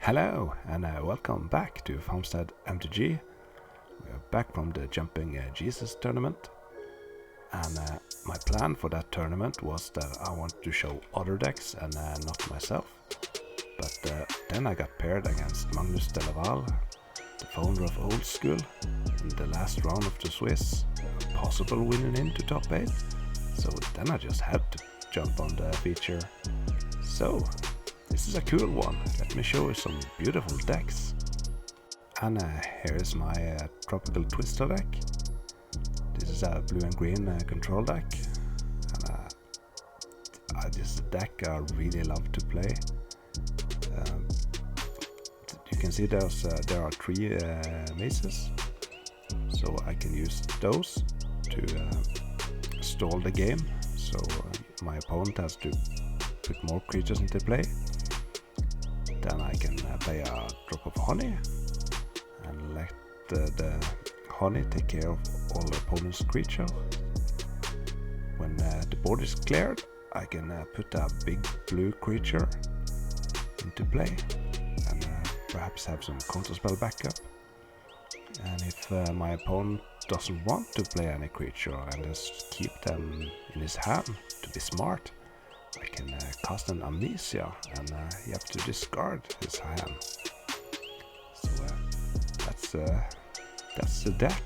Hello and welcome back to Farmstead MTG. We are back from the Jumping Jesus tournament, and my plan for that tournament was that I wanted to show other decks and not myself. But then I got paired against Magnus de Laval, the founder of Old School, in the last round of the Swiss, possible winning into top 8. So then I just had to jump on the feature. So this is a cool one. Let me show you some beautiful decks. And here is my Tropical Twister deck. This is a blue and green control deck. And this is a deck I really love to play. You can see there are 3 mazes. So I can use those to stall the game. So my opponent has to put more creatures into play. Then I can play a drop of honey and let the honey take care of all the opponent's creatures. When the board is cleared, I can put a big blue creature into play and perhaps have some counterspell backup. And if my opponent doesn't want to play any creature and just keep them in his hand to be smart, I can cast an Amnesia and you have to discard his hand. So that's the deck.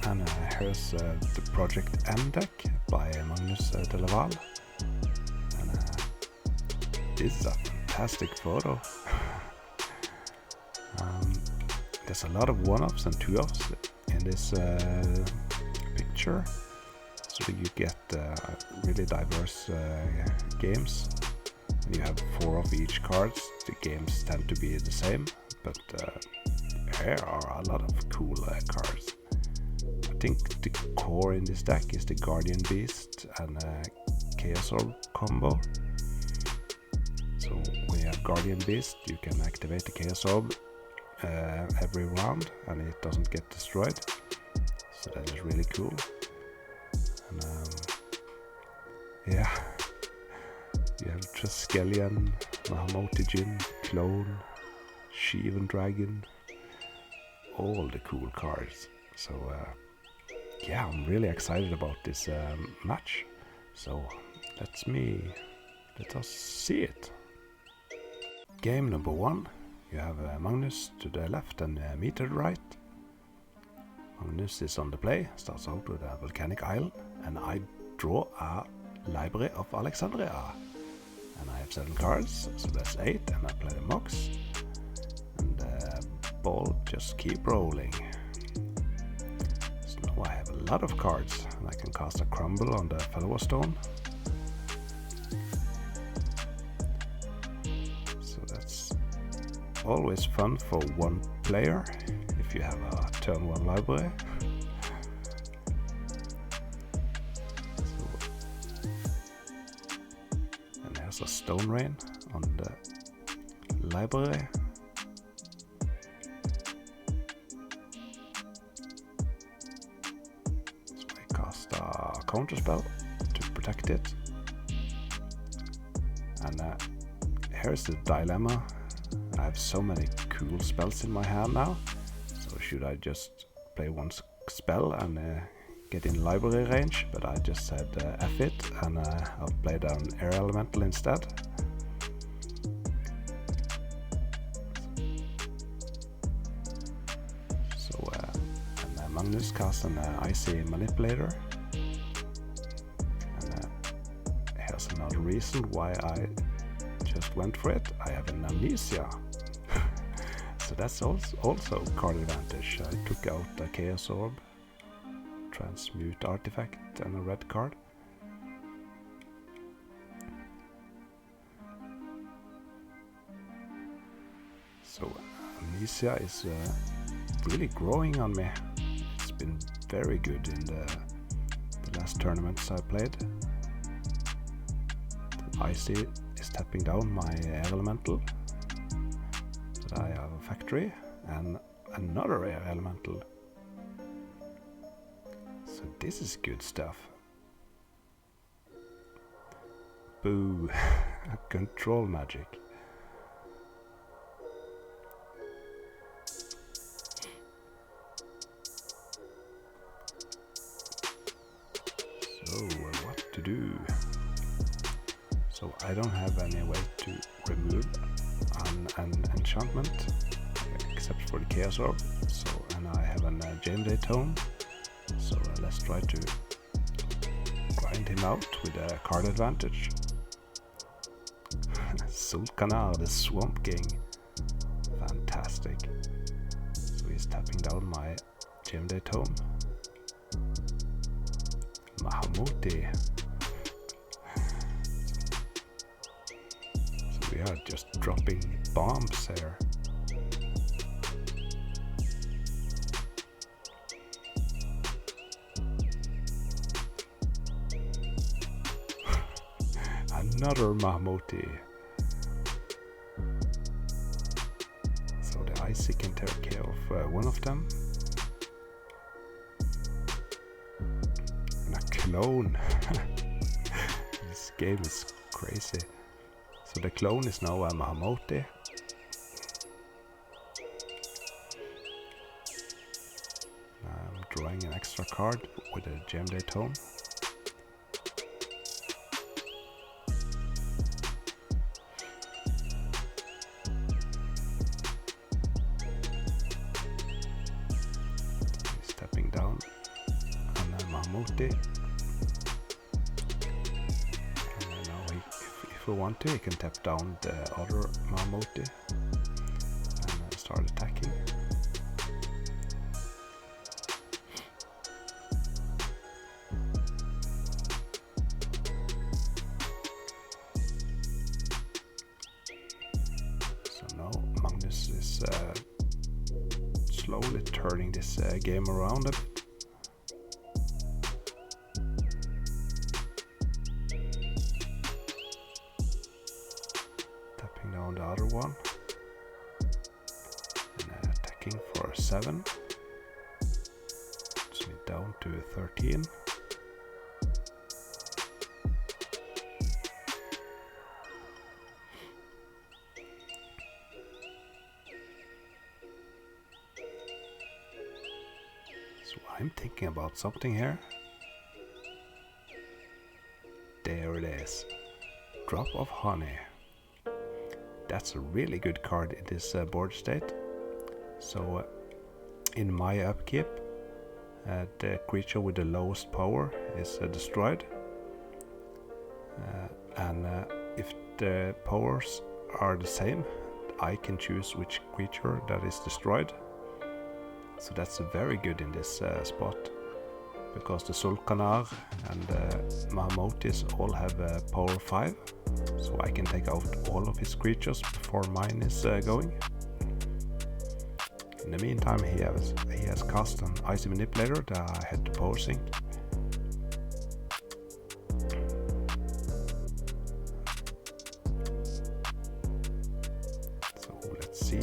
And here's the Project M deck by Magnus de Laval. And this is a fantastic photo. There's a lot of 1-offs and 2-offs in this picture. So you get really diverse games. When you have 4 of each cards, the games tend to be the same, but there are a lot of cool cards. I think the core in this deck is the Guardian Beast and Chaos Orb combo. So when you have Guardian Beast, you can activate the Chaos Orb every round and it doesn't get destroyed. So that is really cool. And yeah, you have Triskelion, Mahamotijin, Clone, Shivan Dragon, all the cool cards. So yeah, I'm really excited about this match. So let us see it. Game number 1. You have Magnus to the left and me to the right. Magnus is on the play, starts out with a volcanic isle, and I draw a Library of Alexandria. And I have 7 cards, so that's 8, and I play the Mox. And the ball just keep rolling. So now I have a lot of cards, and I can cast a Crumble on the Follower Stone. So that's always fun for one player if you have a turn 1 library. And there's a Stone Rain on the library. So I cast a counterspell to protect it. And here's the dilemma. I have so many cool spells in my hand now. So should I just play one spell and get in library range? But I just said F it, and I'll play down Air Elemental instead. So and Magnus cast an Icy Manipulator. And here's another reason why I just went for it. I have an Amnesia. So that's also card advantage. I took out a Chaos Orb, Transmute Artifact, and a red card. So Amnesia is really growing on me. It's been very good in the last tournaments I played. Icy is tapping down my Air Elemental. But I have a Factory and another Air Elemental. So this is good stuff. Boo. Control magic. So, what to do? So I don't have any way to remove an enchantment except for the Chaos Orb. So, and I have a Game Day Tome. So let's try to grind him out with a card advantage. Sulkanar, the Swamp King. Fantastic. So he's tapping down my Game Day Tome. Mahamoti. So we are just dropping bombs here. Another Mahamoti. So the Icy can take care of one of them. And a clone. This game is crazy. So the clone is now a Mahamoti. I'm drawing an extra card with a Gem Day Tome. Stepping down and a Mahamoti. And now if we want to, he can tap down the other Mahamoti and start attacking. So now Magnus is slowly turning this game around a bit. Tapping down the other one and attacking for 7. Puts me down to 13. So I'm thinking about something here. There it is. Drop of Honey. That's a really good card in this board state. So in my upkeep, the creature with the lowest power is destroyed. And if the powers are the same, I can choose which creature that is destroyed. So that's very good in this spot, because the Sulkanar and Mahamotis all have power 5, so I can take out all of his creatures before mine is going. In the meantime, he has cast an Icy Manipulator that I had to power sync. So let's see.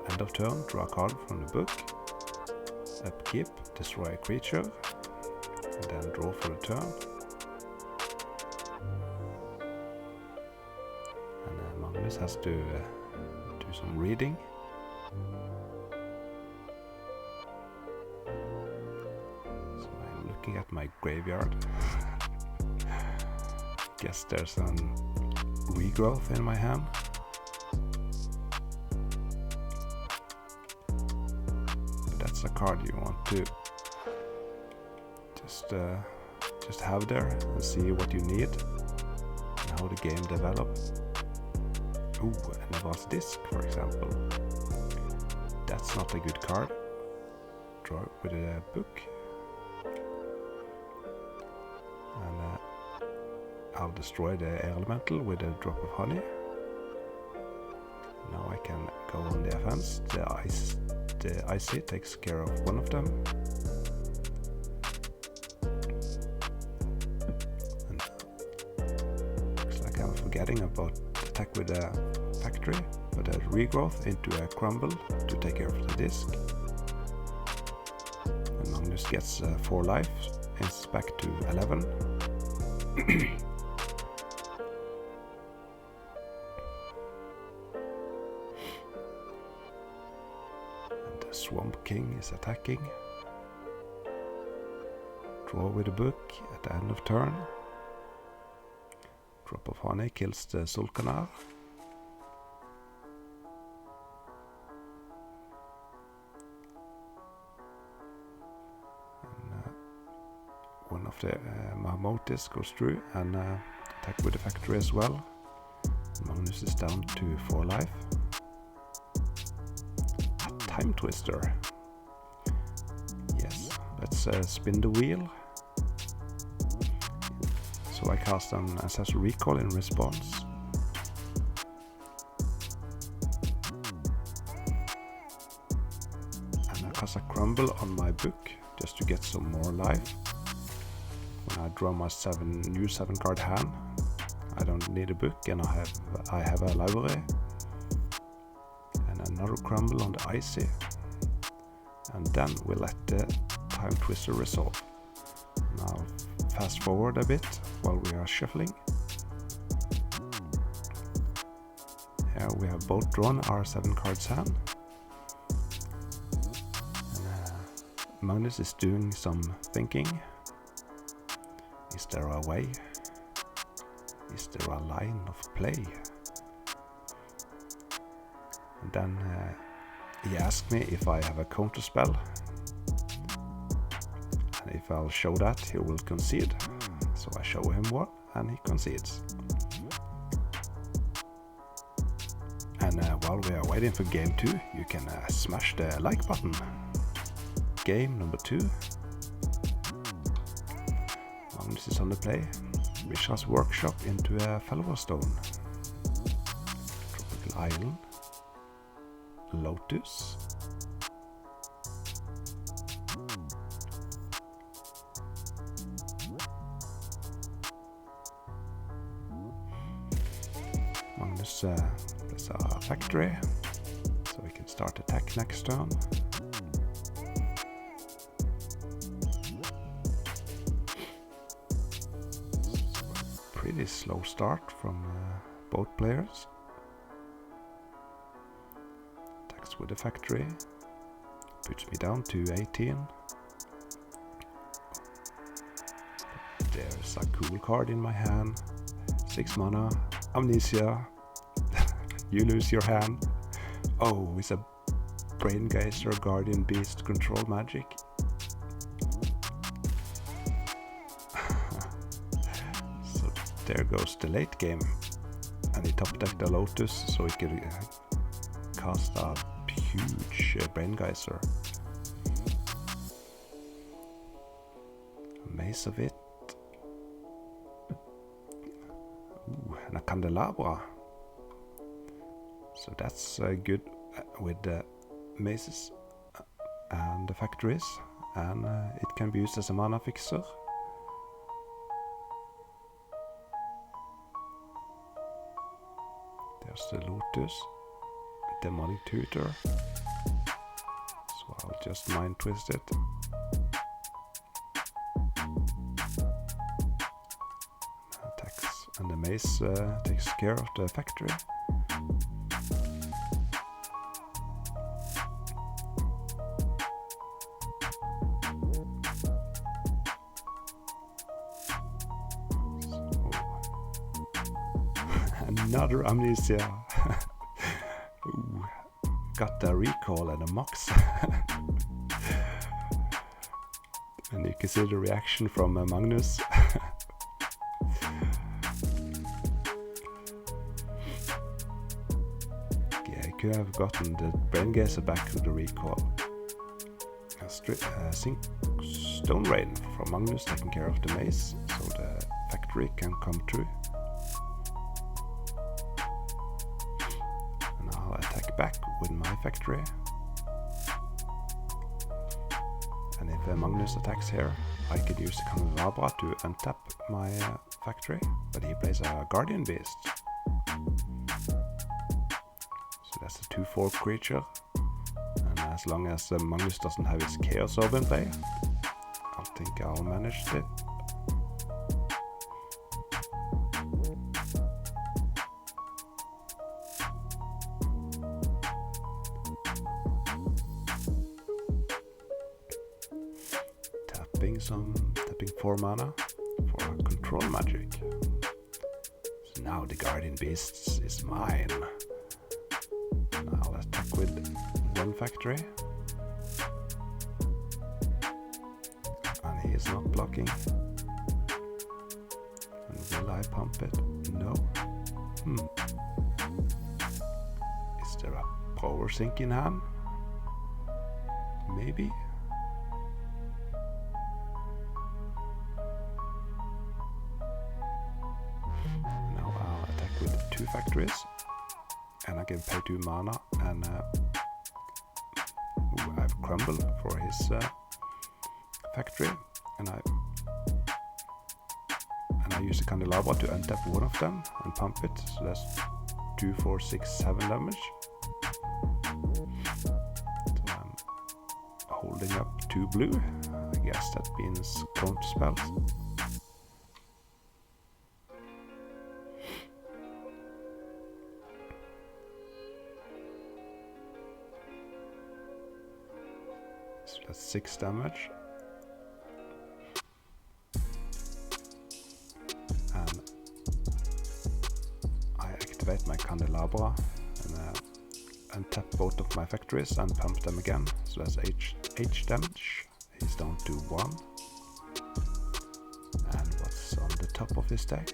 End of turn, draw a card from the book. Upkeep, destroy a creature. And then draw for the turn. And Magnus has to do some reading. So I'm looking at my graveyard. Guess there's some regrowth in my hand. A card you want to just have there and see what you need and how the game develops. Ooh, an advanced disc, for example. That's not a good card. Draw it with a book, and I'll destroy the elemental with a drop of honey. Now I can go on the offense. The Icy takes care of one of them. And looks like I'm forgetting about attack with a factory, but a regrowth into a crumble to take care of the disc. And gets 4 life. It's back to 11. And the Swamp King is attacking. Draw with a book at the end of turn. Drop of honey kills the Sulkanar. One of the Marmotis goes through and attack with the factory as well. Magnus is down to 4 life. A Time Twister. Yes, let's spin the wheel. So I cast an Ancestral Recall in response. And I cast a Crumble on my book just to get some more life. When I draw my new 7 card hand, I don't need a book and I have a library. And another Crumble on the Icy. And then we'll let the Time Twister resolve. Now fast forward a bit while we are shuffling. Here we have both drawn our 7 cards hand. And Magnus is doing some thinking. Is there a way? Is there a line of play? And then he asked me if I have a counter spell. And if I'll show that, he will concede. So I show him one, and he concedes. And while we are waiting for game 2, you can smash the like button. Game number 2. Magnus is on the play. Mishra's Workshop into a Fellow Stone. Tropical Island. Lotus. Magnus does a factory, so we can start attack next turn. Pretty slow start from both players. Attacks with the factory. Puts me down to 18. There's a cool card in my hand. 6 mana. Amnesia. You lose your hand. Oh, it's a Brain Geyser Guardian Beast control magic. There goes the late game, and he top decked the Lotus so he could cast a huge Brain Geyser. Maze of it. Ooh, and a Candelabra. So that's good with the mazes and the factories, and it can be used as a mana fixer. There's the Lotus, Demonic Tutor, so I'll just Mind Twist it. Attacks, and the maze takes care of the factory. Another Amnesia. Ooh, got the recall and a mox. And you can see the reaction from Magnus. Yeah, I could have gotten the Brain Geyser back with the recall. Stone Rain from Magnus taking care of the maze, so the factory can come through. Back with my factory, and if Magnus attacks here, I could use the Candelabra to untap my factory, but he plays a Guardian Beast, so that's a 2/4 creature, and as long as Magnus doesn't have his Chaos Orb in play, think I'll manage it. Tapping 4 mana for a control magic. So now the Guardian Beasts is mine. I'll attack with 1 factory. And he is not blocking. And will I pump it? No. Is there a power sink in hand? Maybe. Now I'll attack with 2 factories. And I can pay 2 mana, and I have Crumble for his factory, and I use the Candelabra to untap 1 of them and pump it, so that's 2, 4, 6, 7 damage. So I'm holding up 2 blue, I guess that means counter spells. So that's 6 damage. And I activate my Candelabra and untap both of my factories and pump them again. So that's H damage. He's down to 1. And what's on the top of his deck?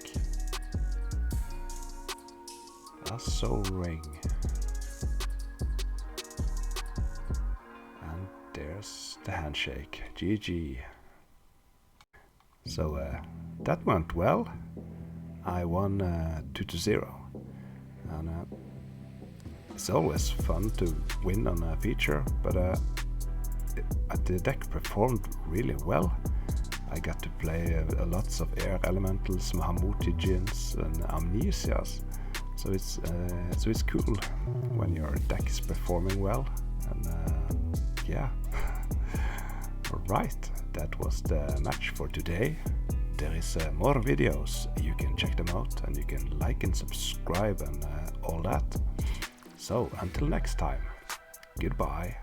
A Soul Ring. There's the handshake. GG. So that went well. I won 2-0. And it's always fun to win on a feature, but the deck performed really well. I got to play lots of air elementals, Mahamutigians and Amnesias. So it's cool when your deck is performing well. And yeah. Alright, that was the match for today. There is more videos, you can check them out, and you can like and subscribe and all that. So until next time, goodbye.